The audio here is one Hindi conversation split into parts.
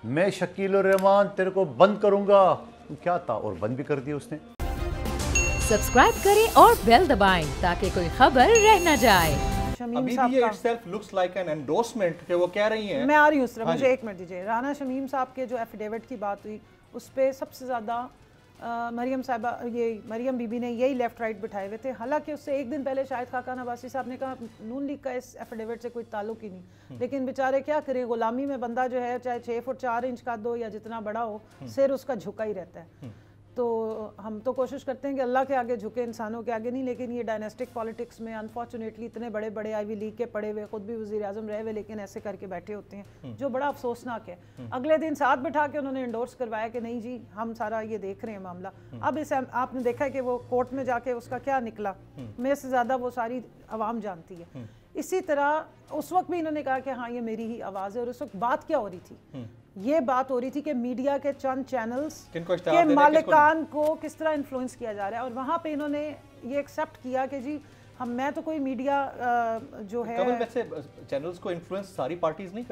मैं शकील उर रहमान तेरे को बंद करूंगा, क्या था, और बंद भी कर दिया उसने। सब्सक्राइब करें और बेल दबाएं ताकि कोई खबर रह न जाए। अभी भी ये itself looks like an endorsement कि वो कह रही हैं। मैं आ रही हूँ उस तरफ, मुझे एक मिनट दीजिए। राना शमीम साहब के जो एफिडेविट की बात हुई उस पर सबसे ज़्यादा मरियम बीबी ने यही लेफ्ट राइट बिठाए हुए थे। हालांकि उससे एक दिन पहले शाहिद खाकान अब्बासी साहब ने कहा नून लीग का इस एफिडेविट से कोई ताल्लुक ही नहीं, लेकिन बेचारे क्या करें, गुलामी में बंदा जो है चाहे 6 फुट 4 इंच का दो या जितना बड़ा हो, सिर उसका झुका ही रहता है। तो हम तो कोशिश करते हैं कि अल्लाह के आगे झुके, इंसानों के आगे नहीं, लेकिन ये डायनेस्टिक पॉलिटिक्स में अनफॉर्चुनेटली इतने बड़े बड़े आईवी लीग के पढ़े हुए, खुद भी वज़ीर आज़म रहे हुए, लेकिन ऐसे करके बैठे होते हैं, जो बड़ा अफसोसनाक है। अगले दिन साथ बिठा के उन्होंने इंडोर्स करवाया कि नहीं जी हम सारा ये देख रहे हैं मामला। अब इस आपने देखा है कि वो कोर्ट में जाके उसका क्या निकला, मेरे से ज़्यादा वो सारी आवाम जानती है। इसी तरह उस वक्त भी इन्होंने कहा कि हाँ ये मेरी ही आवाज़ है, और उस वक्त बात क्या हो रही थी, ये बात हो रही थी कि मीडिया के चंद चैनल्स के मालिकान को किस तरह इन्फ्लुएंस किया जा रहा है, और वहाँ पे इन्होंने ये एक्सेप्ट किया कि जी मैं तो कोई मीडिया जो है वैसे चैनल्स को इन्फ्लुएंस सारी पार्टीज नहीं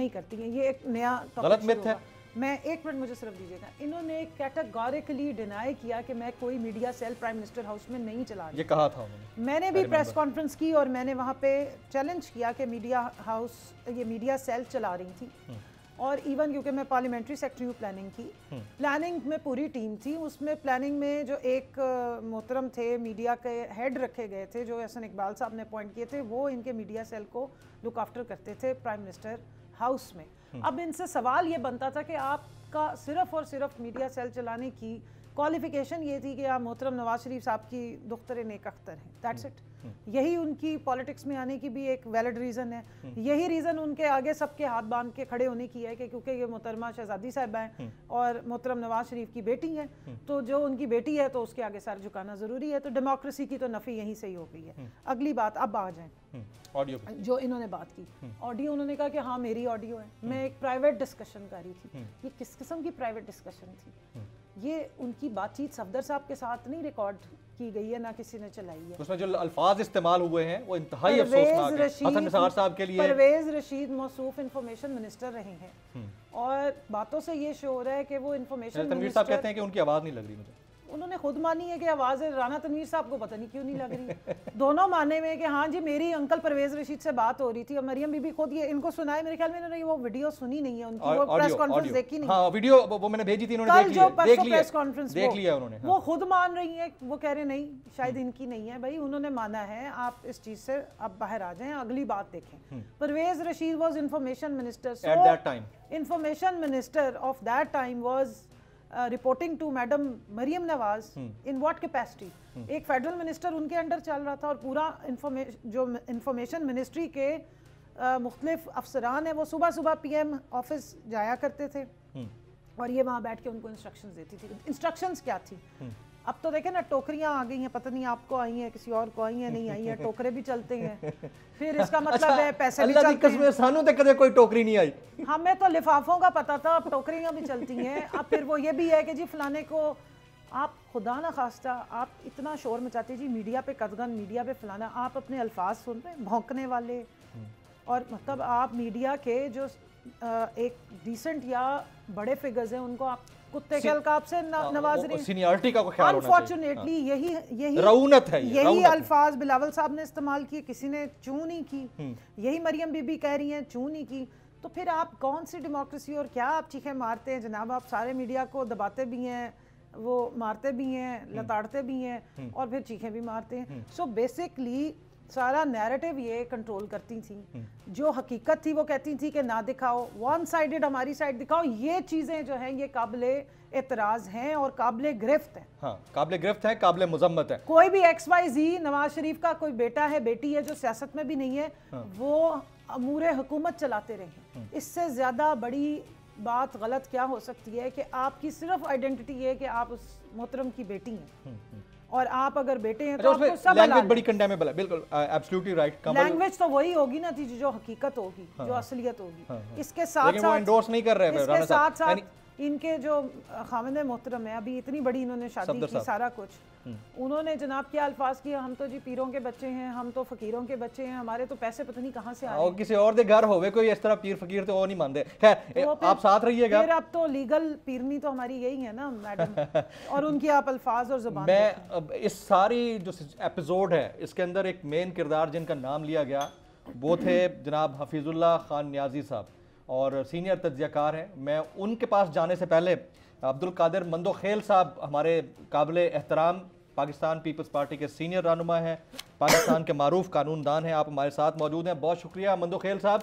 करती हैं, ये एक नया गलत मिथ है। मैं एक मिनट मुझे सिर्फ दीजिएगा। इन्होंने कैटेगोरिकली डिनाई किया कि मैं कोई media cell prime minister house में नहीं चला रही, ये कहा था उन्होंने। मैंने भी प्रेस कॉन्फ्रेंस की और मैंने वहाँ पे चैलेंज किया कि मीडिया हाउस ये मीडिया सेल चला रही थी, और इवन क्योंकि मैं पार्लियामेंट्री सेक्रेटरी हूँ प्लानिंग की, प्लानिंग में पूरी टीम थी, उसमें प्लानिंग में जो एक मोहतरम थे मीडिया के हेड रखे गए थे जो एहसन इकबाल साहब ने अपॉइंट किए थे, वो इनके मीडिया सेल को लुक आफ्टर करते थे प्राइम मिनिस्टर हाउस में। अब इनसे सवाल ये बनता था कि आपका सिर्फ और सिर्फ मीडिया सेल चलाने की क्वालिफिकेशन ये थी कि आप मोहतरम नवाज शरीफ साहब की दुख्तर नेक अख्तर हैं, दैट्स इट। यही उनकी पॉलिटिक्स में आने की भी एक वैलिड रीज़न है, यही रीज़न उनके आगे सबके हाथ बांध के खड़े होने की है कि क्योंकि ये मोहतरमा शहजादी साहिबा हैं और मोहतरम नवाज शरीफ की बेटी है, तो जो उनकी बेटी है तो उसके आगे सर झुकाना ज़रूरी है। तो डेमोक्रेसी की तो नफ़ी यहीं से ही हो गई है। अगली बात अब आ जाए ऑडियो जो इन्होंने बात की, ऑडियो उन्होंने कहा कि हाँ मेरी ऑडियो है, मैं एक प्राइवेट डिस्कशन कर रही थी। ये किस किस्म की प्राइवेट डिस्कशन थी? ये उनकी बातचीत सफदर साहब के साथ नहीं रिकॉर्ड की गई है, ना किसी ने चलाई है। उसमें जो अल्फाज इस्तेमाल हुए हैं वो इंतहाई अफसोसनाक है। हसन निसार साहब के लिए परवेज रशीद मौसूफ इंफॉर्मेशन मिनिस्टर रहे हैं, और बातों से ये शो हो रहा है कि वो इंफॉर्मेशन तनवीर साहब कहते हैं कि उनकी आवाज़ नहीं लग रही मुझे। उन्होंने खुद मानी है कि आवाज़ राना तनवीर साहब को पता नहीं क्यों नहीं लग रही। दोनों माने में कि हाँ जी मेरी अंकल परवेज रशीद से बात हो रही थी, और मरियम बीबी खुद ये इनको सुनाए, मेरे ख्याल में इन्होंने वो वीडियो सुनी नहीं है उनकी, वो प्रेस कॉन्फ्रेंस देखी नहीं। हाँ वीडियो वो मैंने भेजी थी, उन्होंने देख लिया, प्रेस कॉन्फ्रेंस देख लिया उन्होंने। वो खुद मान रही है, वो कह रहे नहीं शायद इनकी नहीं है। भाई उन्होंने माना है, आप इस चीज से अब बाहर आ जाएं, अगली बात देखें। Parvez Rashid was information minister at that time, information minister of that time was reporting to madam Maryam Nawaz in what capacity? एक फेडरल मिनिस्टर उनके अंडर चल रहा था, और पूरा जो इंफॉर्मेशन मिनिस्ट्री के मुख्तलिफ अफसरान हैं वो सुबह सुबह पीएम ऑफिस जाया करते थे, और ये वहाँ बैठ के उनको इंस्ट्रक्शंस देती थी। इंस्ट्रक्शंस क्या थी? अब तो देखें ना टोकरियां आ गई हैं, पता नहीं आपको आई हैं, किसी और को आई हैं, नहीं आई हैं, टोकरे भी चलते हैं, फिर इसका मतलब है पैसे भी चलते हैं। सानू तो कदे कोई टोकरी नहीं आई, हमें तो लिफाफों का पता था, अब टोकरियां भी चलती हैं। अब फिर वो ये भी है कि जी फलाने को आप खुदा ना खास्ता आप इतना शोर मचाते जी मीडिया पे कदगन, मीडिया पे फलाना, आप अपने अल्फाज सुन रहे हैं भौंकने वाले, और मतलब आप मीडिया के जो एक डिसेंट या बड़े फिगर्स हैं उनको आप कुत्ते के अलकाब से नवाज रही। सीनियरिटी का ख्याल होना चाहिए। अनफॉर्चुनेटली यही रऊनत है, यही अल्फाज बिलावल साहब ने इस्तेमाल किए, किसी ने चूं नहीं की, यही मरियम बीबी कह रही हैं चूं नहीं की। तो फिर आप कौन सी डेमोक्रेसी, और क्या आप चीखें मारते हैं जनाब? आप सारे मीडिया को दबाते भी हैं, वो मारते भी हैं, लताड़ते भी हैं, और फिर चीखें भी मारते हैं। सो बेसिकली सारा नैरेटिव ये कंट्रोल करती थी। जो हकीकत थी वो कहती थी कि ना दिखाओ, वन साइडेड हमारी साइड दिखाओ। ये चीज़ें जो हैं ये काबिले एतराज़ हैं और काबिले गिरफ्त है। हाँ काबिले गिरफ्त है, काबिले मुजम्मत है। कोई भी XYZ नवाज शरीफ का कोई बेटा है, बेटी है जो सियासत में भी नहीं है, वो अमूरे हुकूमत चलाते रहे। इससे ज़्यादा बड़ी बात गलत क्या हो सकती है कि आपकी सिर्फ आइडेंटिटी है कि आप उस मोहतरम की बेटी हैं, और आप अगर बेटे हैं तो आपको सब लैंग्वेज बड़ी कंडेमेबल है। बिल्कुल एब्सोल्युटली राइट। लैंग्वेज तो वही होगी ना थी जो हकीकत होगी, जो असलियत होगी। इसके साथ साथ वो एंडोर्स नहीं कर रहे हैं, इसके साथ साथ इनके जो खामिद मोहतरम है, अभी इतनी बड़ी इन्होंने शादी की, सारा कुछ उन्होंने जनाब क्या अल्फाज किया, हम तो जी पीरों के बच्चे हैं, हम तो फकीरों के बच्चे हैं, हमारे तो पैसे पता नहीं कहाँ से आए। और किसी और दे घर होवे कोई इस तरह पीर फकीर तो वो नहीं मानते। खैर आप साथ रहिएगा। फिर अब तो लीगल पीरनी तो हमारी यही है ना मैडम, और उनकी आप अल्फाज और ज़ुबान। मैं इस सारी जो एपिसोड है इसके अंदर एक मेन किरदार जिनका नाम लिया गया वो थे जनाब हफीजुल्लाह खान नियाजी साहब, और सीनियर तज्ज़ियाकार हैं। मैं उनके पास जाने से पहले अब्दुल कादिर मंदोखेल साहब हमारे काबिल एहतराम पाकिस्तान पीपल्स पार्टी के सीनियर रहनुमा हैं, पाकिस्तान के मारूफ कानूनदान हैं, आप हमारे साथ मौजूद हैं। बहुत शुक्रिया मंदोखेल साहब।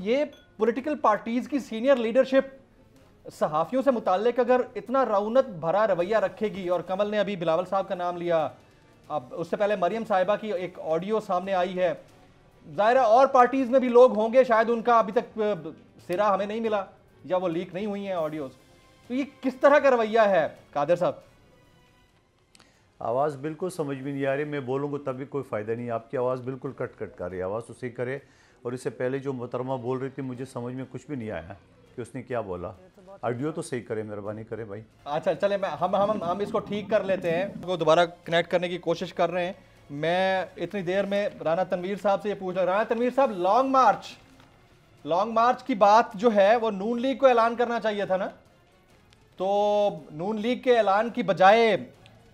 ये पॉलिटिकल पार्टीज़ की सीनियर लीडरशिप सहाफ़ियों से मुताल्लिक अगर इतना रौनक भरा रवैया रखेगी, और कमल ने अभी बिलावल साहब का नाम लिया, अब उससे पहले मरियम साहिबा की एक ऑडियो सामने आई है, ज़ाहिर है और पार्टीज़ में भी लोग होंगे, शायद उनका अभी तक सिरा हमें नहीं मिला या वो लीक नहीं हुई हैं ऑडियोज़। तो ये किस तरह का रवैया है कादिर साहब? आवाज़ बिल्कुल समझ में नहीं आ रही, मैं बोलूँगा तभी कोई फ़ायदा नहीं। आपकी आवाज़ बिल्कुल कट कट कर रही है, आवाज़ उसे करे। और इससे पहले जो मोहतरमा बोल रही थी मुझे समझ में कुछ भी नहीं आया कि उसने क्या बोला। ऑडियो तो सही करे, मेहरबानी करे भाई। अच्छा चले, मैं हम इसको ठीक कर लेते हैं, वो दोबारा कनेक्ट करने की कोशिश कर रहे हैं। मैं इतनी देर में राना तनवीर साहब से ये पूछ रहा, राना तनवीर साहब, लॉन्ग मार्च की बात जो है वो नून लीग को ऐलान करना चाहिए था ना, तो नून लीग के ऐलान की बजाय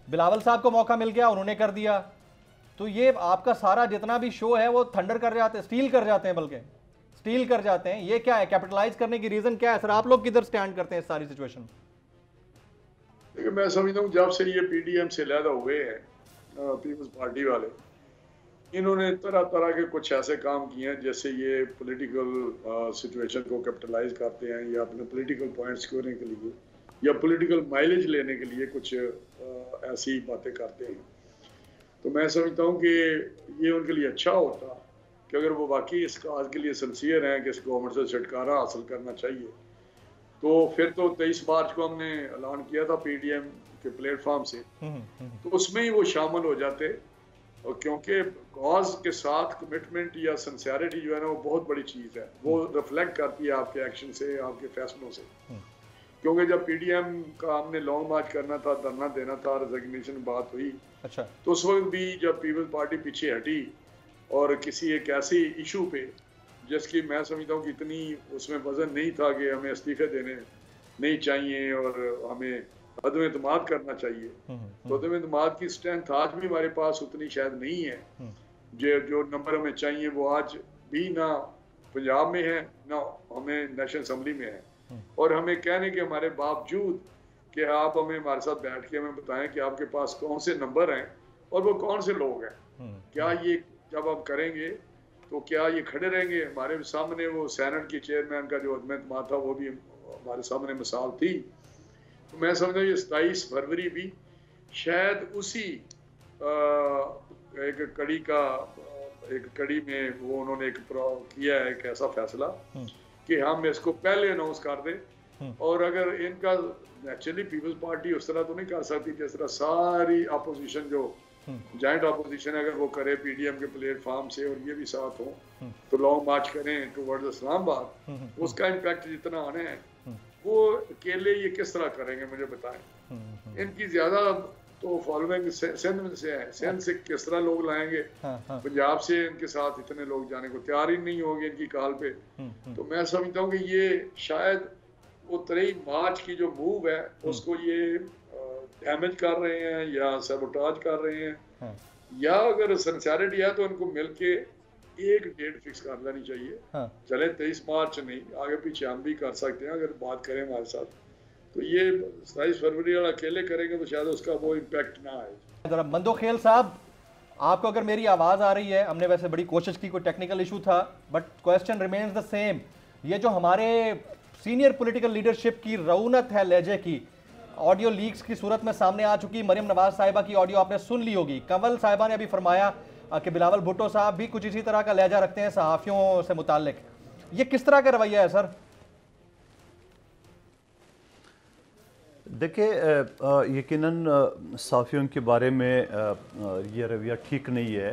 बिलावल साहब को मौका मिल गया, उन्होंने कर दिया। तो ये आपका सारा जितना भी शो है वो थंडर कर जाते हैं, स्टील कर जाते हैं, बल्कि स्टील कर जाते हैं। ये क्या है, कैपिटलाइज करने की रीजन क्या है सर? आप लोग किधर स्टैंड करते हैं इस सारी सिचुएशन में? देखिए, मैं समझता हूँ जब से ये पीडीएम से अलहदा हुए हैं पीपल्स पार्टी वाले, इन्होंने तरह तरह के कुछ ऐसे काम किए हैं जैसे ये पॉलिटिकल सिचुएशन को कैपिटलाइज करते हैं, या अपने पॉलिटिकल पॉइंट्स करने के लिए या पॉलिटिकल माइलेज लेने के लिए कुछ ऐसी बातें करते हैं। तो मैं समझता हूँ कि ये उनके लिए अच्छा होता कि अगर वो वाकई इस काज के लिए सिंसियर हैं कि इस गवर्नमेंट से छुटकारा हासिल करना चाहिए, तो फिर तो 23 मार्च को हमने ऐलान किया था पीडीएम के प्लेटफॉर्म से, तो उसमें ही वो शामिल हो जाते। और क्योंकि कॉज के साथ कमिटमेंट या सिंसियरिटी जो है ना वो बहुत बड़ी चीज़ है, वो रिफ्लेक्ट करती है आपके एक्शन से, आपके फैसलों से। क्योंकि जब पीडीएम का हमने लॉन्ग मार्च करना था, धरना देना था, रेजिग्नेशन बात हुई, अच्छा, तो उस वक्त भी जब पीपल्स पार्टी पीछे हटी और किसी एक ऐसी इशू पे जिसकी मैं समझता हूँ कि इतनी उसमें वजन नहीं था कि हमें इस्तीफे देने नहीं चाहिए और हमें अदम एतमाद करना चाहिए, तो अदम एतमाद की स्ट्रेंथ आज भी हमारे पास उतनी शायद नहीं है। जो नंबर हमें चाहिए वो आज भी ना पंजाब में है, ना हमें नेशनल असम्बली में है। और हमें कहने के हमारे बावजूद कि आप हमें हमारे साथ बैठ के हमें बताएं कि आपके पास कौन से नंबर हैं और वो कौन से लोग हैं, क्या ये जब आप करेंगे तो क्या ये खड़े रहेंगे हमारे सामने? वो सेनेट के चेयरमैन का जो अदम एतमाद था वो भी हमारे सामने मिसाल थी। तो मैं समझता हूँ ये 27 फरवरी भी शायद उसी एक कड़ी में वो उन्होंने एक किया है एक ऐसा फैसला कि हम इसको पहले अनाउंस कर दें। और अगर इनका नेचुरली पीपल्स पार्टी उस तरह तो नहीं कर सकती जिस तरह सारी अपोजिशन जो जॉइंट अपोजिशन अगर वो करे पीडीएम के प्लेटफॉर्म से और ये भी साथ हो तो लॉन्ग मार्च करें टुवर्ड्स इस्लामाबाद, उसका इम्पैक्ट जितना आने हैं वो अकेले ये किस तरह करेंगे मुझे बताएं। इनकी ज्यादा तो फॉलोइंग सिंध से है, सिंध से किस तरह लोग लाएंगे, पंजाब से इनके साथ इतने लोग जाने को तैयार ही नहीं होंगे इनकी कॉल पे। तो मैं समझता हूँ कि ये शायद वो 23 मार्च की जो मूव है उसको ये डैमेज कर रहे हैं या सबोटाज कर रहे हैं, या अगर सिंसियरिटी है तो इनको मिलके एक डेट फिक्स कर लेनी चाहिए। चले 23 मार्च नहीं, आगे पीछे हम भी कर सकते हैं अगर बात करें हमारे साथ। तो ये 27 फरवरी वाला अकेले करेंगे तो शायद उसका वो इम्पैक्ट ना आए। जरा मंदोखेल साहब, आपको अगर मेरी आवाज़ आ रही है, हमने वैसे बड़ी कोशिश की, कोई टेक्निकल इशू था, but question remains the same. ये जो हमारे सीनियर पॉलिटिकल लीडरशिप की रौनक है लहजे की, ऑडियो लीक्स की सूरत में सामने आ चुकी। मरियम नवाज साहिबा की ऑडियो आपने सुन ली होगी। कंवल साहिबा ने अभी फरमाया कि बिलावल भुट्टो साहब भी कुछ इसी तरह का लहजा रखते हैं सहाफ़ियों से मुताल्लिक। ये किस तरह का रवैया है सर? देखिए, यकीनन साफ़ियों के बारे में ये रवैया ठीक नहीं है,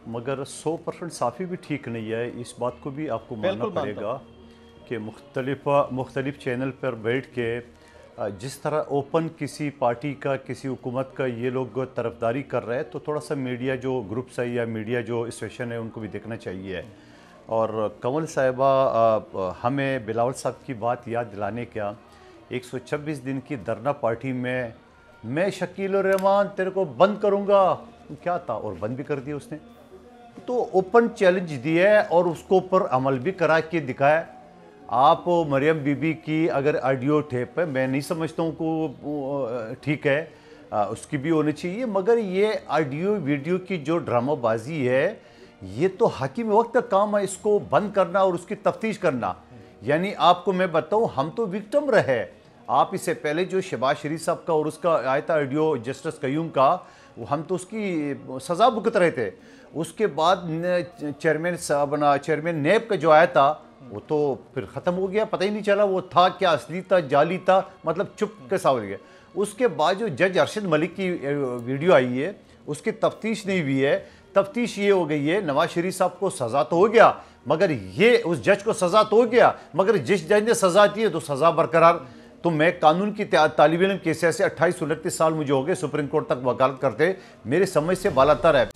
मगर 100% साफ़ी भी ठीक नहीं है, इस बात को भी आपको मानना पड़ेगा। कि मुख्तलिफ चैनल पर बैठ के जिस तरह ओपन किसी पार्टी का, किसी हुकूमत का ये लोग तरफदारी कर रहे हैं, तो थोड़ा सा मीडिया जो ग्रुप्स है या मीडिया जो स्टेशन है उनको भी देखना चाहिए। और कंवल साहिबा हमें बिलावल साहब की बात याद दिलाने क्या, 126 दिन की धरना पार्टी में मैं शकील उर रहमान तेरे को बंद करूँगा क्या था, और बंद भी कर दिया उसने। तो ओपन चैलेंज दिया है और उसको ऊपर अमल भी करा के दिखाया। आप मरियम बीबी की अगर ऑडियो टेप है, मैं नहीं समझता हूँ को ठीक है, उसकी भी होनी चाहिए, मगर ये ऑडियो वीडियो की जो ड्रामाबाजी है ये तो हाकिम वक्त का काम है, इसको बंद करना और उसकी तफ्तीश करना। यानी आपको मैं बताऊँ, हम तो विक्टिम रहे। आप इससे पहले जो शहबाज शरीफ साहब का और उसका आया था ऑडियो जस्टिस कयूम का, हम तो उसकी सज़ा भुगत रहे थे। उसके बाद चेयरमैन नेब का जो आया था वो तो फिर ख़त्म हो गया, पता ही नहीं चला वो था क्या, असली था जाली था, मतलब चुप कैसा हो गया। उसके बाद जो जज अरशद मलिक की वीडियो आई है उसकी तफ्तीश नहीं हुई है। तफ्तीश ये हो गई है, नवाज शरीफ साहब को सज़ा तो हो गया, मगर ये उस जज को सज़ा तो हो गया, मगर जिस जज ने सज़ा दी है तो सज़ा बरकरार। तो मैं कानून की तालिब इल्म कैसे 28-29 साल मुझे हो गए सुप्रीम कोर्ट तक वकालत करते, मेरे समझ से बालातर है।